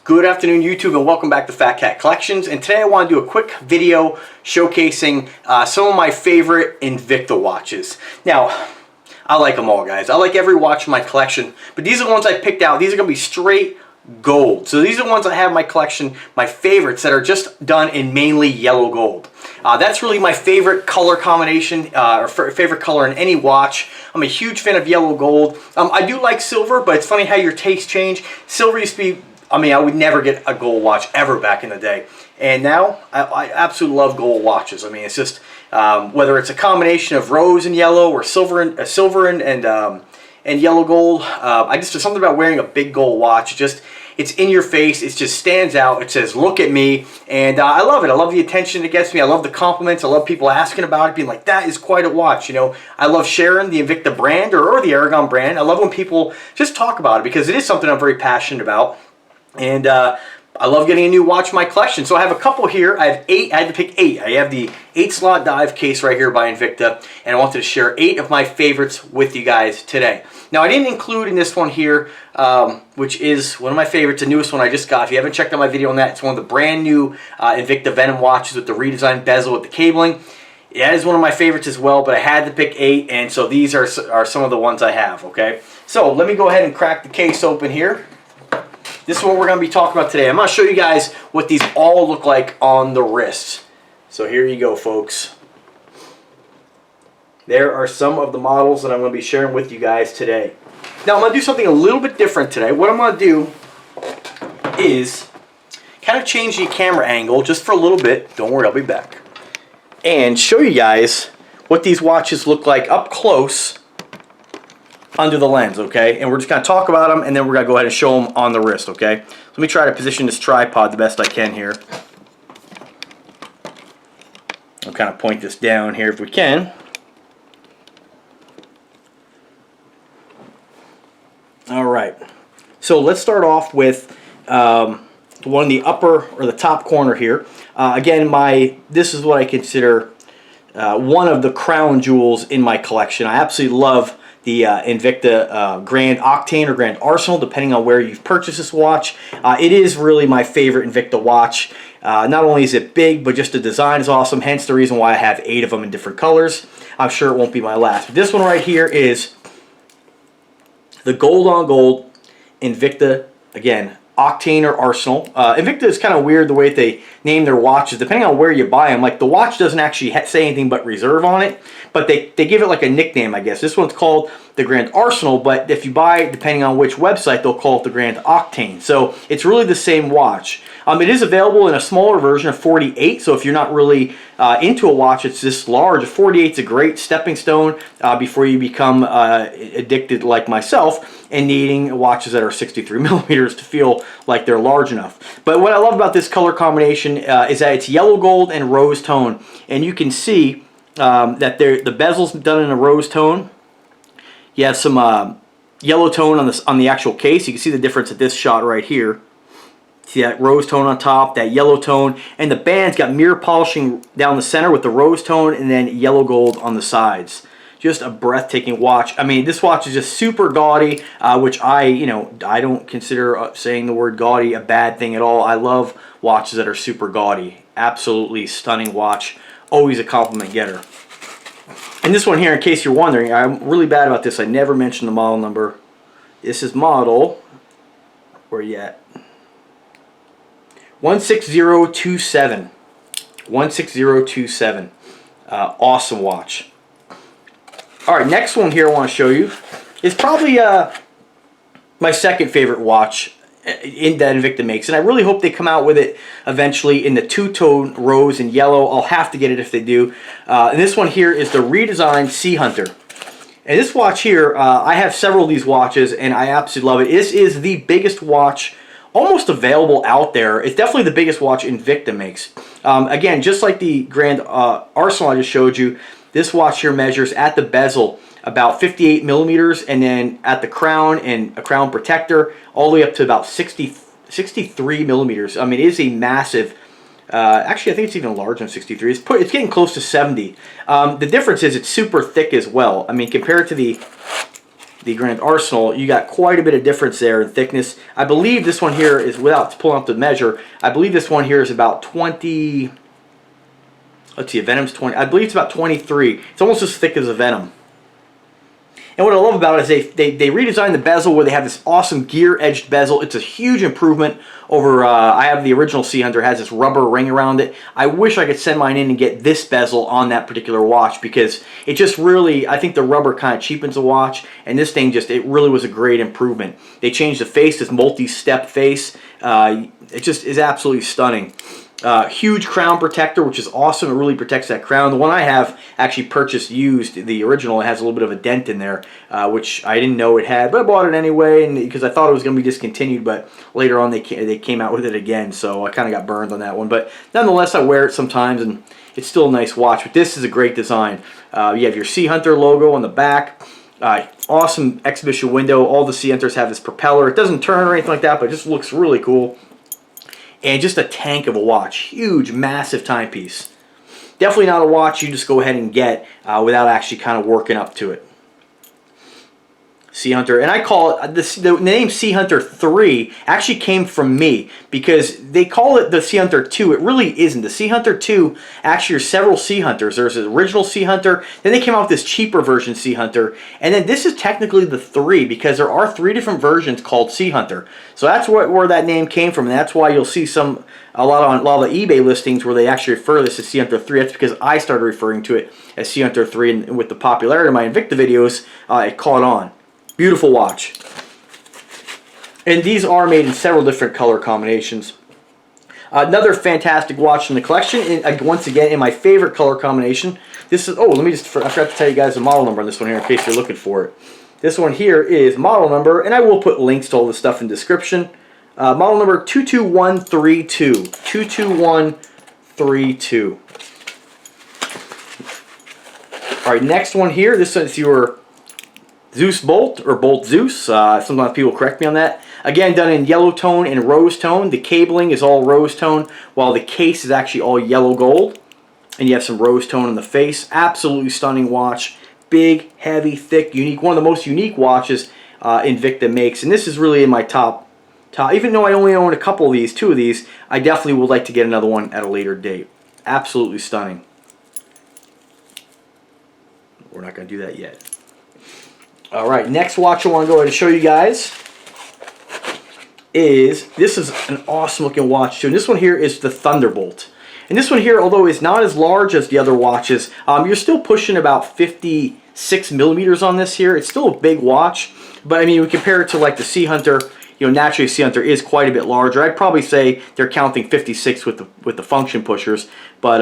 Good afternoon, YouTube, and welcome back to Fat Cat Collections. And today I want to do a quick video showcasing some of my favorite Invicta watches. Now, I like them all, guys. I like every watch in my collection, but these are the ones I picked out. These are going to be straight gold. So these are the ones I have in my collection, my favorites that are just done in mainly yellow gold. That's really my favorite color combination, or favorite color in any watch. I'm a huge fan of yellow gold. I do like silver, but it's funny how your tastes change. Silver used to be, I would never get a gold watch ever back in the day. And now, I absolutely love gold watches. I mean, it's just, whether it's a combination of rose and yellow or silver and yellow gold. There's something about wearing a big gold watch. It's in your face. It just stands out. It says, look at me. And I love it. I love the attention it gets me. I love the compliments. I love people asking about it, being like, that is quite a watch. You know, I love sharing the Invicta brand or the Aragon brand. I love when people just talk about it because it is something I'm very passionate about. And I love getting a new watch in my collection. So I have a couple here. I have 8. I had to pick 8. I have the 8-slot dive case right here by Invicta. And I wanted to share 8 of my favorites with you guys today. Now, I didn't include in this one here, which is one of my favorites, the newest one I just got. If you haven't checked out my video on that, it's one of the brand new Invicta Venom watches with the redesigned bezel with the cabling. That is one of my favorites as well, but I had to pick 8, and so these are some of the ones I have, okay? So let me go ahead and crack the case open here. This is what we're going to be talking about today. I'm going to show you guys what these all look like on the wrist. So here you go, folks. There are some of the models that I'm going to be sharing with you guys today. Now, I'm going to do something a little bit different today. What I'm going to do is kind of change the camera angle just for a little bit. Don't worry, I'll be back. And show you guys what these watches look like up close under the lens, okay? And we're just going to talk about them, and then we're going to go ahead and show them on the wrist, okay? So let me try to position this tripod the best I can here. I'll kind of point this down here if we can. All right. So let's start off with one in the upper or the top corner here. Again, this is what I consider one of the crown jewels in my collection. I absolutely love the Invicta Grand Octane or Grand Arsenal, depending on where you've purchased this watch. It is really my favorite Invicta watch. Not only is it big, but just the design is awesome, hence the reason why I have 8 of them in different colors. I'm sure it won't be my last. But this one right here is the gold on gold Invicta, again, Octane or Arsenal. Invicta is kind of weird the way they name their watches, depending on where you buy them. Like, the watch doesn't actually say anything but Reserve on it, but they give it like a nickname, I guess. This one's called the Grand Arsenal, but if you buy it, depending on which website, they'll call it the Grand Octane. So it's really the same watch. It is available in a smaller version of 48, so if you're not really into a watch it's this large, a 48 is a great stepping stone before you become addicted like myself and needing watches that are 63 millimeters to feel like they're large enough. But what I love about this color combination is that it's yellow gold and rose tone, and you can see that the bezel's done in a rose tone. You have some yellow tone on the actual case. You can see the difference at this shot right here. See that rose tone on top, that yellow tone, and the band's got mirror polishing down the center with the rose tone and then yellow gold on the sides. Just a breathtaking watch. I mean, this watch is just super gaudy, which I don't consider saying the word gaudy a bad thing at all. I love watches that are super gaudy. Absolutely stunning watch. Always a compliment getter. And this one here, in case you're wondering, I'm really bad about this. I never mentioned the model number. This is model, where you at? 16027. 16027. Awesome watch. Alright, next one here I want to show you is probably my second favorite watch that Invicta makes, and I really hope they come out with it eventually in the two-tone rose and yellow. I'll have to get it if they do. And this one here is the redesigned Sea Hunter. And this watch here, I have several of these watches, and I absolutely love it. This is the biggest watch almost available out there. It's definitely the biggest watch Invicta makes. Again, just like the Grand Arsenal I just showed you, this watch here measures at the bezel about 58 millimeters, and then at the crown and a crown protector all the way up to about 63 millimeters. I mean, it is a massive, actually I think it's even larger than 63. It's getting close to 70. The difference is it's super thick as well. I mean, compared to the the Grand Arsenal, you got quite a bit of difference there in thickness. I believe this one here is, without pulling up the measure, I believe this one here is about 20, let's see, a Venom's 20, I believe it's about 23. It's almost as thick as a Venom. And what I love about it is they redesigned the bezel where they have this awesome gear-edged bezel. It's a huge improvement over, I have the original Sea Hunter, has this rubber ring around it. I wish I could send mine in and get this bezel on that particular watch because it just really, I think the rubber kind of cheapens the watch, and this thing just, it really was a great improvement. They changed the face, this multi-step face. It just is absolutely stunning. Huge crown protector, which is awesome. It really protects that crown. The one I have actually purchased used. The original, it has a little bit of a dent in there, which I didn't know it had, but I bought it anyway, and because I thought it was going to be discontinued, but later on they came out with it again, so I kind of got burned on that one. But nonetheless, I wear it sometimes, and it's still a nice watch. But this is a great design. You have your Sea Hunter logo on the back. Awesome exhibition window. All the Sea Hunters have this propeller. It doesn't turn or anything like that, but it just looks really cool. And just a tank of a watch. Huge, massive timepiece. Definitely not a watch you just go ahead and get without actually kind of working up to it. Sea Hunter, and I call it, the name Sea Hunter 3 actually came from me because they call it the Sea Hunter 2. It really isn't. The Sea Hunter 2, actually are several Sea Hunters. There's an original Sea Hunter, then they came out with this cheaper version Sea Hunter, and then this is technically the 3 because there are 3 different versions called Sea Hunter. So that's where that name came from, and that's why you'll see a lot of the eBay listings where they actually refer to this as Sea Hunter 3. That's because I started referring to it as Sea Hunter 3, and with the popularity of my Invicta videos, it caught on. Beautiful watch. And these are made in several different color combinations. Another fantastic watch in the collection, and once again, in my favorite color combination. This is, oh, I forgot to tell you guys the model number on this one here in case you're looking for it. This one here is model number, and I will put links to all this stuff in the description. Model number 22132. 22132. Alright, next one here. This is your Zeus Bolt, or Bolt Zeus. Sometimes people correct me on that. Again, done in yellow tone and rose tone. The cabling is all rose tone, while the case is actually all yellow gold. And you have some rose tone in the face. Absolutely stunning watch. Big, heavy, thick, unique. One of the most unique watches Invicta makes. And this is really in my top. Even though I only own a couple of these, 2 of these, I definitely would like to get another one at a later date. Absolutely stunning. We're not going to do that yet. Alright, next watch I want to go ahead and show you guys is, this is an awesome looking watch too. And this one here is the Thunderbolt. And this one here, although it's not as large as the other watches, you're still pushing about 56 millimeters on this here. It's still a big watch, but I mean, we compare it to like the Sea Hunter. You know, naturally Sea Hunter is quite a bit larger. I'd probably say they're counting 56 with the function pushers, but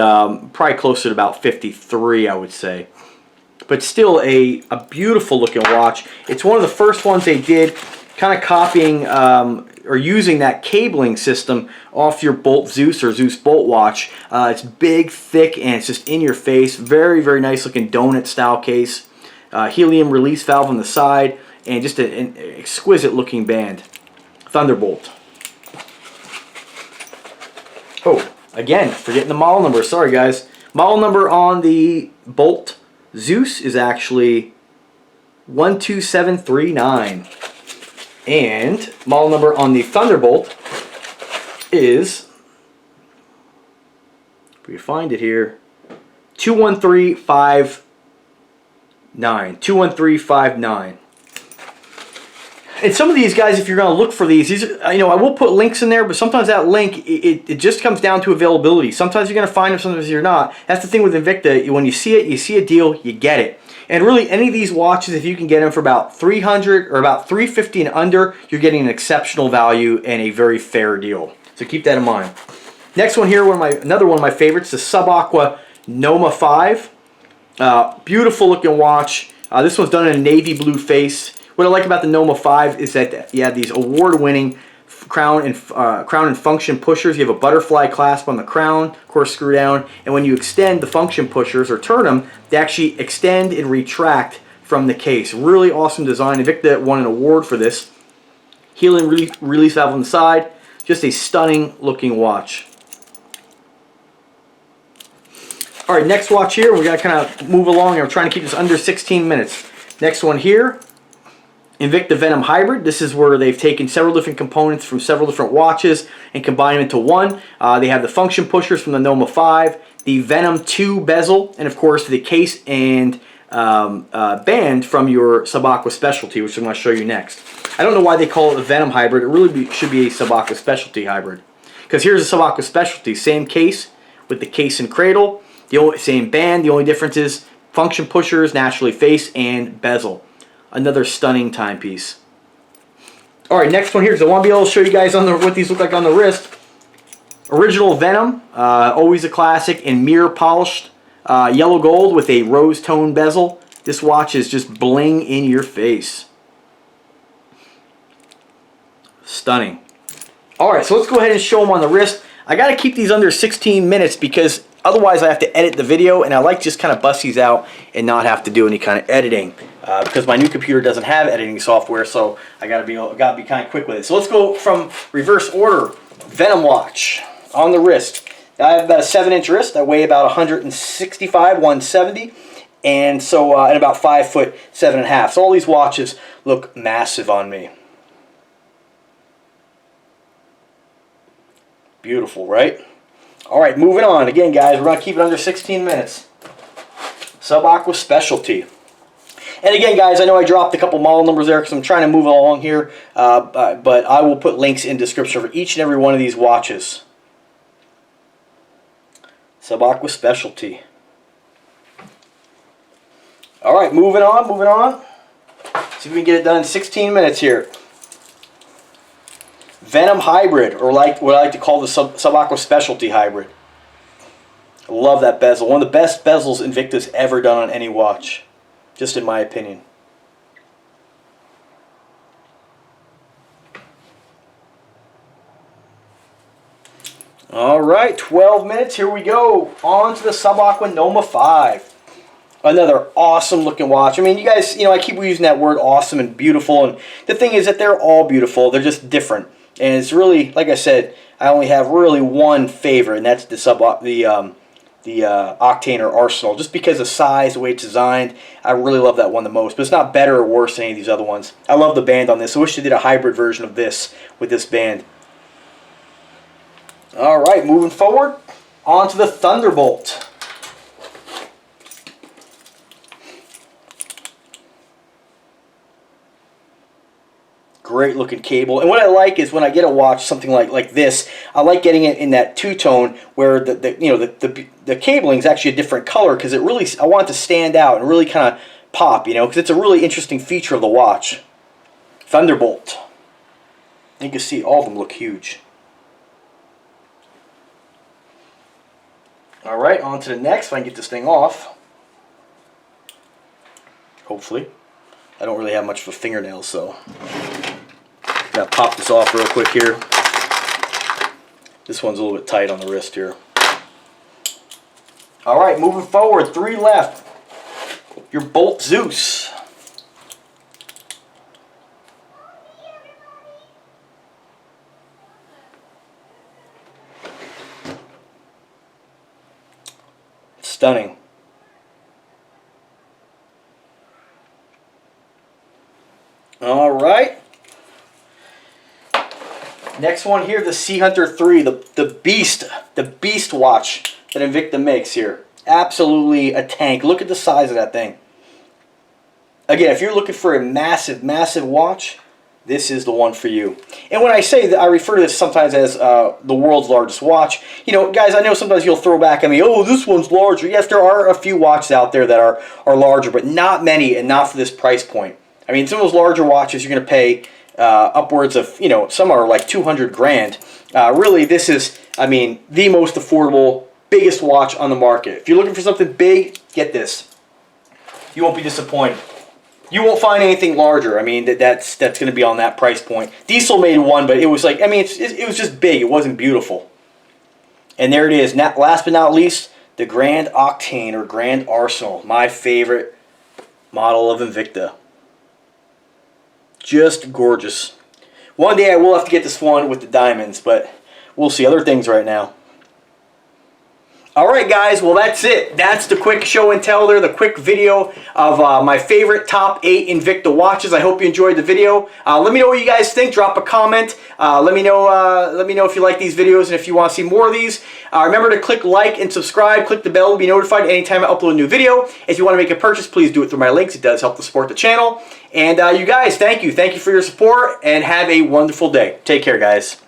probably closer to about 53, I would say. But still a beautiful looking watch. It's one of the first ones they did, kind of copying or using that cabling system off your Bolt Zeus or Zeus Bolt watch. It's big, thick, and it's just in your face. Very, very nice looking donut style case. Helium release valve on the side, and just an exquisite looking band. Thunderbolt. Oh, again, forgetting the model number. Sorry guys. Model number on the Bolt Zeus is actually 12739, and model number on the Thunderbolt is, if we find it here, 21359. 21359. And some of these guys, if you're going to look for these, I will put links in there, but sometimes that link, it just comes down to availability. Sometimes you're going to find them, sometimes you're not. That's the thing with Invicta. When you see it, you see a deal, you get it. And really, any of these watches, if you can get them for about $300 or about $350 and under, you're getting an exceptional value and a very fair deal. So keep that in mind. Next one here, another one of my favorites, the Sub-Aqua Noma 5. Beautiful looking watch. This one's done in a navy blue face. What I like about the Noma 5 is that you have these award-winning crown and function pushers. You have a butterfly clasp on the crown, of course screw down, and when you extend the function pushers or turn them, they actually extend and retract from the case. Really awesome design. Invicta won an award for this. Helium release valve on the side. Just a stunning looking watch. Alright, next watch here. We're going to kind of move along, and we're trying to keep this under 16 minutes. Next one here Invicta Venom Hybrid. This is where they've taken several different components from several different watches and combined them into one. They have the function pushers from the Noma 5, the Venom 2 bezel, and of course the case and band from your Sub-Aqua Specialty, which I'm going to show you next. I don't know why they call it the Venom Hybrid. It really should be a Sub-Aqua Specialty Hybrid. Because here's a Sub-Aqua Specialty, same case with the case and cradle, same band. The only difference is function pushers, naturally face, and bezel. Another stunning timepiece. All right, next one here, because I want to be able to show you guys on what these look like on the wrist. Original Venom, always a classic, in mirror polished yellow gold with a rose tone bezel. This watch is just bling in your face. Stunning. All right, so let's go ahead and show them on the wrist. I got to keep these under 16 minutes because otherwise I have to edit the video, and I like just kind of bust these out and not have to do any kind of editing because my new computer doesn't have editing software, so I got to be kind of quick with it. So let's go from reverse order. Venom watch on the wrist. I have about a 7-inch wrist. I weigh about 165, 170, and so and about 5 foot 7.5. So all these watches look massive on me. Beautiful, right? All right, moving on. Again, guys, we're going to keep it under 16 minutes. Sub-Aqua Specialty. And again, guys, I know I dropped a couple model numbers there because I'm trying to move along here, but I will put links in description for each and every one of these watches. Sub-Aqua Specialty. All right, moving on, moving on. See if we can get it done in 16 minutes here. Venom Hybrid, or like what I like to call the Sub-Aqua Specialty Hybrid. I love that bezel. One of the best bezels Invicta's ever done on any watch, just in my opinion. All right, 12 minutes. Here we go. On to the Sub-Aqua Noma 5. Another awesome looking watch. I mean, you guys, I keep using that word awesome and beautiful. And the thing is that they're all beautiful. They're just different. And it's really, like I said, I only have really one favorite, and that's the Octane or Arsenal. Just because of size, the way it's designed, I really love that one the most. But it's not better or worse than any of these other ones. I love the band on this. I wish they did a hybrid version of this with this band. All right, moving forward, on to the Thunderbolt. Great looking cable, and what I like is when I get a watch something like this, I like getting it in that two-tone where the cabling is actually a different color because it really, I want it to stand out and really kind of pop, because it's a really interesting feature of the watch. Thunderbolt. You can see all of them look huge. All right, on to the next. If I can get this thing off, hopefully. I don't really have much of a fingernail, so gotta pop this off real quick here. This one's a little bit tight on the wrist here. All right, moving forward, 3 left. Your Bolt Zeus. Stunning. All right. Next one here, the Sea Hunter 3, the beast watch that Invicta makes here. Absolutely a tank. Look at the size of that thing. Again, if you're looking for a massive, massive watch, this is the one for you. And when I say that, I refer to this sometimes as the world's largest watch. Guys, I know sometimes you'll throw back at me, oh, this one's larger. Yes, there are a few watches out there that are larger, but not many, and not for this price point. I mean, some of those larger watches you're going to pay upwards of, some are like 200 grand. Really, this is, the most affordable, biggest watch on the market. If you're looking for something big, get this. You won't be disappointed. You won't find anything larger. That's going to be on that price point. Diesel made one, but it was like, it was just big. It wasn't beautiful. And there it is. Last but not least, the Grand Octane or Grand Arsenal. My favorite model of Invicta. Just gorgeous. One day I will have to get this one with the diamonds, but we'll see. Other things right now. All right, guys, well, that's it. That's the quick show and tell there, the quick video of my favorite top 8 Invicta watches. I hope you enjoyed the video. Let me know what you guys think. Drop a comment. Let me know if you like these videos and if you want to see more of these. Remember to click like and subscribe. Click the bell to be notified anytime I upload a new video. If you want to make a purchase, please do it through my links. It does help to support the channel. And you guys, thank you. Thank you for your support, and have a wonderful day. Take care, guys.